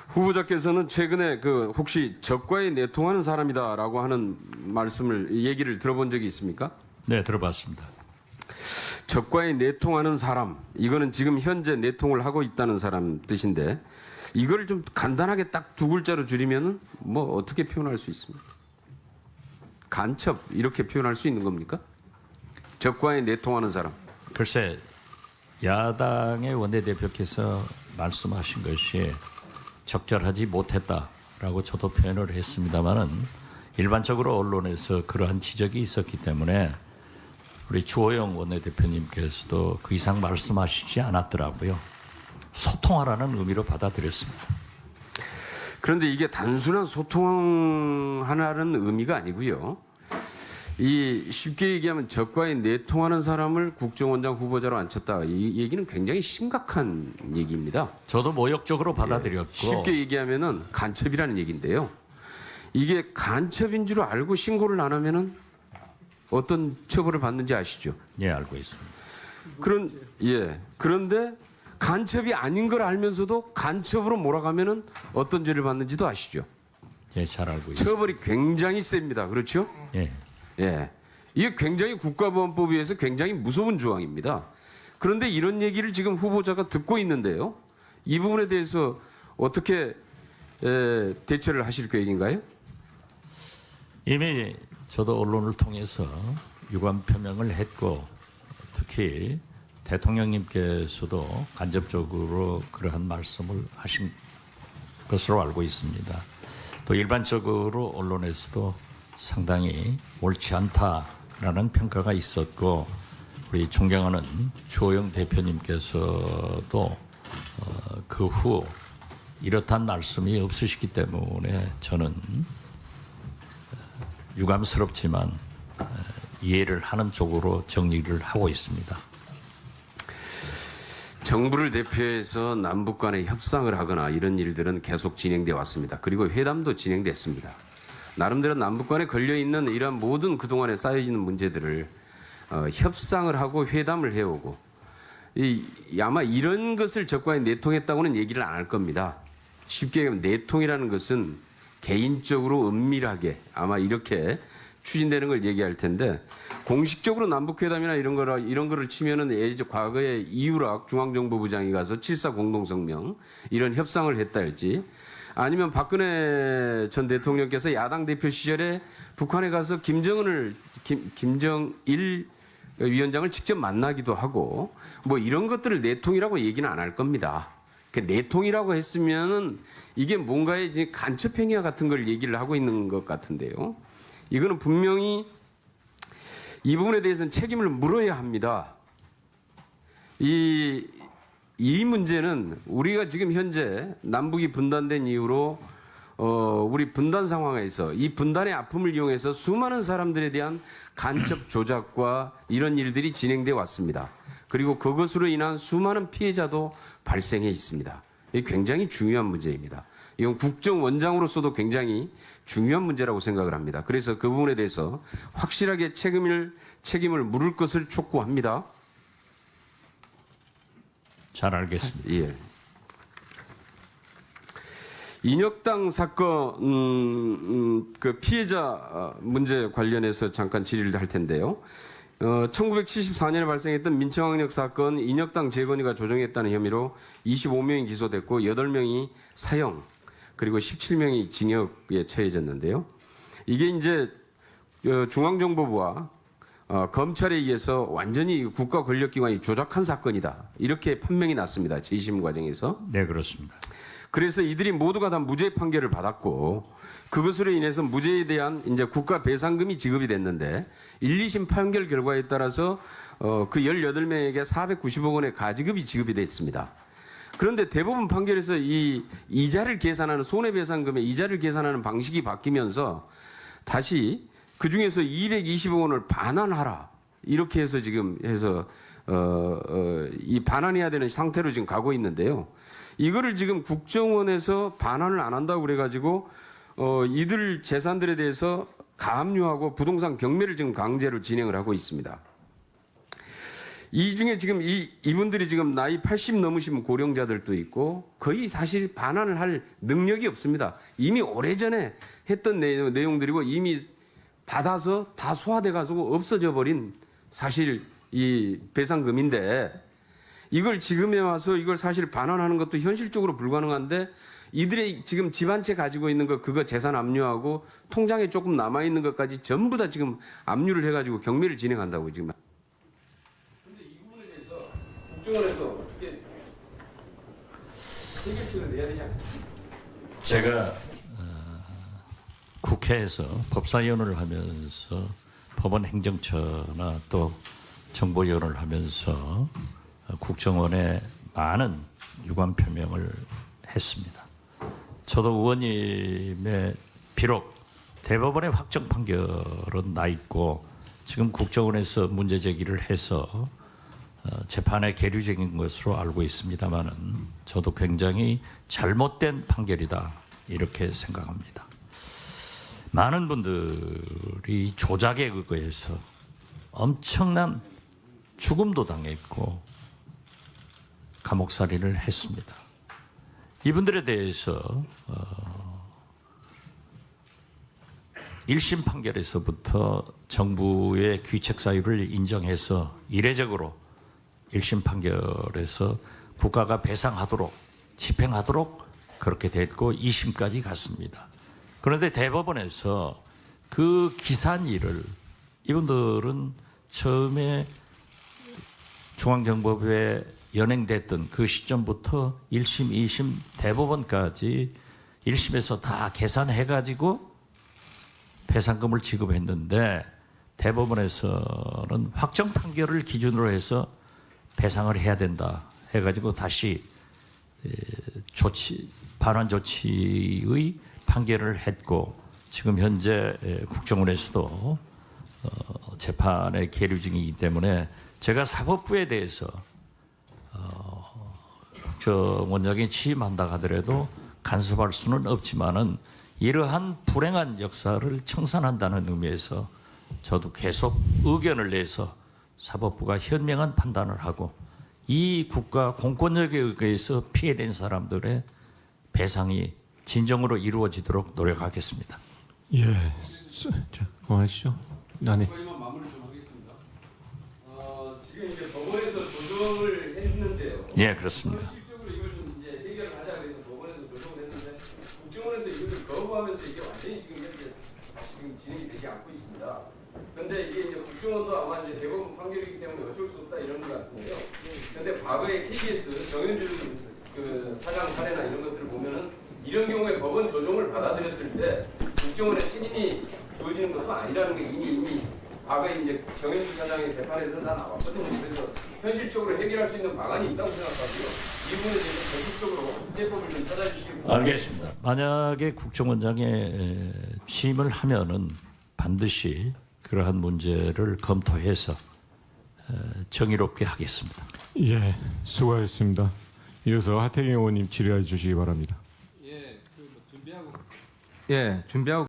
후보자께서는 최근에 그 혹시 적과에 내통하는 사람이다라고 하는 얘기를 들어본 적이 있습니까? 네, 들어봤습니다. 적과에 내통하는 사람, 이거는 지금 현재 내통을 하고 있다는 사람 뜻인데 이걸 좀 간단하게 딱 두 글자로 줄이면은 뭐 어떻게 표현할 수 있습니까? 간첩 이렇게 표현할 수 있는 겁니까? 적과에 내통하는 사람. 글쎄, 야당의 원내대표께서 말씀하신 것이 적절하지 못했다라고 저도 표현을 했습니다마는 일반적으로 언론에서 그러한 지적이 있었기 때문에 우리 주호영 원내대표님께서도 그 이상 말씀하시지 않았더라고요. 소통하라는 의미로 받아들였습니다. 그런데 이게 단순한 소통하라는 의미가 아니고요. 이 쉽게 얘기하면 적과에 내통하는 사람을 국정원장 후보자로 앉혔다. 이 얘기는 굉장히 심각한 얘기입니다. 저도 모욕적으로 받아들였고 쉽게 얘기하면은 간첩이라는 얘기인데요. 이게 간첩인 줄 알고 신고를 안 하면은 어떤 처벌을 받는지 아시죠? 예, 알고 있습니다. 그런데 간첩이 아닌 걸 알면서도 간첩으로 몰아가면은 어떤 죄를 받는지도 아시죠? 예, 잘 알고 있습니다. 처벌이 굉장히 셉니다. 그렇죠? 예. 예. 이게 굉장히 국가보안법에 의해서 굉장히 무서운 조항입니다. 그런데 이런 얘기를 지금 후보자가 듣고 있는데요. 이 부분에 대해서 어떻게 대처를 하실 계획인가요? 이미 저도 언론을 통해서 유감 표명을 했고 특히 대통령님께서도 간접적으로 그러한 말씀을 하신 것으로 알고 있습니다. 또 일반적으로 언론에서도 상당히 옳지 않다라는 평가가 있었고 우리 존경하는 주호영 대표님께서도 그 후 이렇단 말씀이 없으시기 때문에 저는 유감스럽지만 이해를 하는 쪽으로 정리를 하고 있습니다. 정부를 대표해서 남북 간의 협상을 하거나 이런 일들은 계속 진행돼 왔습니다. 그리고 회담도 진행됐습니다. 나름대로 남북 간에 걸려있는 이런 모든 그동안에 쌓여지는 문제들을 협상을 하고 회담을 해오고 아마 이런 것을 적과에 내통했다고는 얘기를 안 할 겁니다. 쉽게 얘기하면 내통이라는 것은 개인적으로 은밀하게 아마 이렇게 추진되는 걸 얘기할 텐데 공식적으로 남북회담이나 이런 거를 치면은 과거에 이유락 중앙정보부장이 가서 7.4 공동성명 이런 협상을 했다 할지 아니면 박근혜 전 대통령께서 야당 대표 시절에 북한에 가서 김정일 위원장을 직접 만나기도 하고 뭐 이런 것들을 내통이라고 얘기는 안 할 겁니다. 그 내통이라고 했으면은 이게 뭔가의 이제 간첩 행위와 같은 걸 얘기를 하고 있는 것 같은데요. 이거는 분명히 이 부분에 대해서는 책임을 물어야 합니다. 이 문제는 우리가 지금 현재 남북이 분단된 이후로 우리 분단 상황에서 이 분단의 아픔을 이용해서 수많은 사람들에 대한 간첩 조작과 이런 일들이 진행돼 왔습니다. 그리고 그것으로 인한 수많은 피해자도 발생해 있습니다. 이게 굉장히 중요한 문제입니다. 이건 국정원장으로서도 굉장히 중요한 문제라고 생각을 합니다. 그래서 그 부분에 대해서 확실하게 책임을 물을 것을 촉구합니다. 잘 알겠습니다. 예. 인혁당 사건 그 피해자 문제 관련해서 잠깐 질의를 할 텐데요. 1974년에 발생했던 민청학력 사건 인혁당 재건이가 조정했다는 혐의로 25명이 기소됐고 8명이 사형 그리고 17명이 징역에 처해졌는데요. 이게 이제 중앙정보부와 검찰에 의해서 완전히 국가 권력기관이 조작한 사건이다. 이렇게 판명이 났습니다. 재심 과정에서. 네, 그렇습니다. 그래서 이들이 모두가 다 무죄 판결을 받았고 그것으로 인해서 무죄에 대한 이제 국가 배상금이 지급이 됐는데 1, 2심 판결 결과에 따라서 그 18명에게 490억 원의 가지급이 지급이 됐습니다. 그런데 대법원 판결에서 이 이자를 계산하는 손해배상금의 이자를 계산하는 방식이 바뀌면서 다시 그 중에서 220억 원을 반환하라 이렇게 해서 지금 해서 이 반환해야 되는 상태로 지금 가고 있는데요. 이거를 지금 국정원에서 반환을 안 한다고 그래가지고 이들 재산들에 대해서 가압류하고 부동산 경매를 지금 강제로 진행을 하고 있습니다. 이 중에 지금 이분들이 지금 나이 80 넘으신 고령자들도 있고 거의 사실 반환을 할 능력이 없습니다. 이미 오래전에 했던 내용들이고 이미 받아서 다 소화돼 가지고 없어져 버린 사실 이 배상금인데 이걸 지금에 와서 이걸 사실 반환하는 것도 현실적으로 불가능한데 이들의 지금 집 한 채 가지고 있는 거 그거 재산 압류하고 통장에 조금 남아 있는 것까지 전부 다 지금 압류를 해가지고 경매를 진행한다고 지금. 근데 이 부분에 대해서 국정원에서 어떻게 해결책을 내야 되냐? 제가 국회에서 법사위원을 하면서 법원 행정처나 또 정보위원을 하면서 국정원에 많은 유감 표명을 했습니다. 저도 의원님의 비록 대법원의 확정 판결은 나 있고 지금 국정원에서 문제 제기를 해서 재판에 계류적인 것으로 알고 있습니다만은 저도 굉장히 잘못된 판결이다 이렇게 생각합니다. 많은 분들이 조작에 의거해서 엄청난 죽음도 당했고 감옥살이를 했습니다. 이분들에 대해서 1심 판결에서부터 정부의 귀책 사유를 인정해서 이례적으로 1심 판결에서 국가가 배상하도록 집행하도록 그렇게 됐고 2심까지 갔습니다. 그런데 대법원에서 그 기산 일을 이분들은 처음에 중앙정법에 연행됐던 그 시점부터 1심, 2심, 대법원까지 1심에서 다 계산해가지고 배상금을 지급했는데 대법원에서는 확정 판결을 기준으로 해서 배상을 해야 된다 해가지고 다시 반환 조치의 판결을 했고 지금 현재 국정원에서도 재판에 계류 중이기 때문에 제가 사법부에 대해서 국정원장이 취임한다 하더라도 간섭할 수는 없지만은 이러한 불행한 역사를 청산한다는 의미에서 저도 계속 의견을 내서 사법부가 현명한 판단을 하고 이 국가 공권력에 의해서 피해된 사람들의 배상이 진정으로 이루어지도록 노력하겠습니다. 예, 자, 고하시죠. 아니. 이만 마무리 좀 하겠습니다. 지금 이제 법원에서 조정을 했는데요. 예, 그렇습니다. 실질적으로 이걸 좀 이제 해결하자 그래서 법원에서 조정을 했는데 국정원에서 이것을 거부하면서 이게 완전히 지금 현재 지금 진행이 되지 않고 있습니다. 그런데 이게 이제 국정원도 아마 이제 대법원 판결이기 때문에 어쩔 수 없다 이런 것 같은데요. 그런데 과거에 KBS 정현준 그 사장 사례나 이런 것들을 보면은 이런 경우에 법원 조정을 받아들였을 때 국정원의 책임이 주어지는 것은 아니라는 게 이미 과거에 이제 정현준 사장의 재판에서 다 나왔거든요. 그래서 현실적으로 해결할 수 있는 방안이 있다고 생각하고요. 이 부분에 대해서 적극적으로 해법을 좀 찾아주시기 바랍니다. 알겠습니다. 만약에 국정원장에 취임을 하면은 반드시 그러한 문제를 검토해서 정의롭게 하겠습니다. 예, 수고하셨습니다. 이어서 하태경 의원님 질의해 주시기 바랍니다. 준비하고